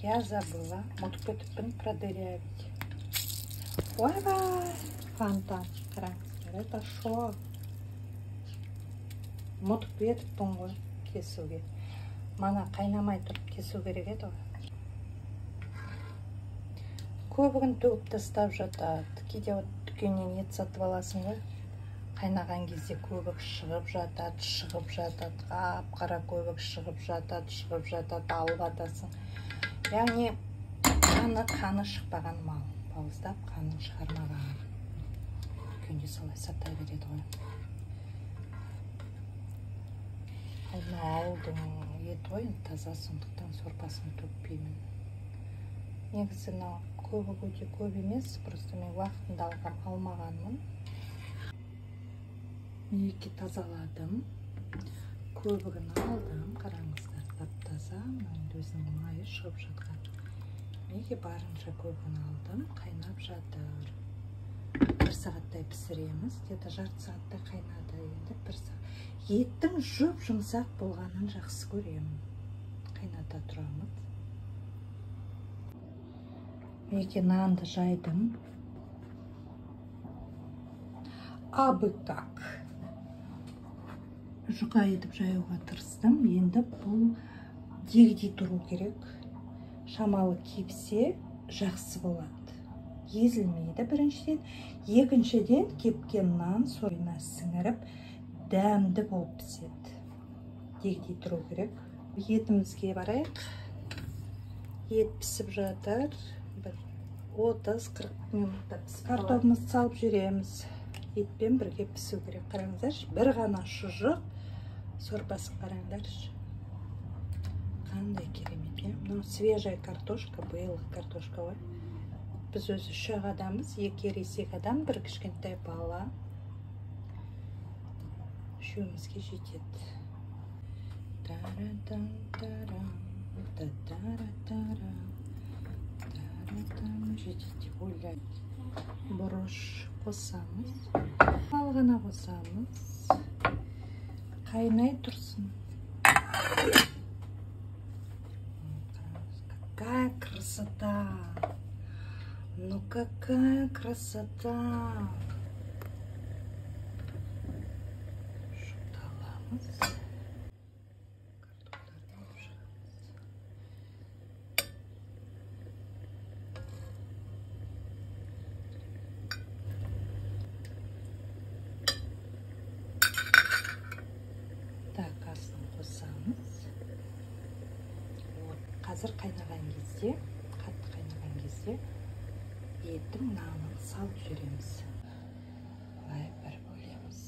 Я забыла. Ұмытып кетіппін продырявить. Ой-бай! Фонтан. Қараңыздар, это шо? Ұмытып кетіппін ғой кесуге. Мана қайнамай тұрып кесу керек еді ғой. Көбігін төгіп тастап жатады. Кейде дүкеннен ет сатып аласың ғой. Қайнаған кезде көбік шығып жатады. Қап-қара көбік шығып жатады, алып атасың. Яғни қаны шықпаған мал. Бауыздап, қанын шығармаған. Дүкенде солай сата береді ғой. Ауылдың ет ғой, таза, сондықтан сорпасын төкпеймін. Негізі көбік өте көп емес, просто мен уақытында алмағанмын. Екі тазаладым, көбігін алдым, қараңыздар, тап-таза, өзінің майы шығып жатқан. Неге барынша көбігін алдым, қайнап жатыр. 1 сағаттай пісіреміз, где-то жарты сағаттай қайнады, енді 1 сағат. Еттің жұмсақ болғанын жақсы көремін. Қайната тұрамыз. Неге нанды жайдым. Абы как. Жұқа етіп жаюға тырыстым. Енді бұл дегдей тұру керек. Шамалы кепсе жақсы болады. Езілмейді біріншіден. Екіншіден кепкен нан сойына сіңіріп, дәмді болып піседі. Дегдей тұру керек. Етімізге барайық. Ет пісіп жатыр. 30-40 минутта пісіп. Картопымызды салып жүреміз. Етпен бірге пісу керек. Қараңыздаршы, бір ғана шұжық сорпасын қараңдаршы. Қандай керемет. Мынау свежая картошка, биылғы картошка ғой. Біз өзі 3 адамбыз, 2 ересек адам, бір кішкентай бала. Үшеумізге жетеді. Жетеді, ойлайды. Бұрыш қосамыз. Алғана қосамыз. Қайнай тұрсын. Какая красота! Ну какая красота! Шуталамыз. Так, асын қосамыз. Қазір қайнаған кезде, қатты қайнаған кезде еттің нанын салып жүреміз. Былай бір бөлеміз.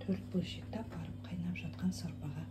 4 бөлшекті апарып қайнап жатқан сорпаға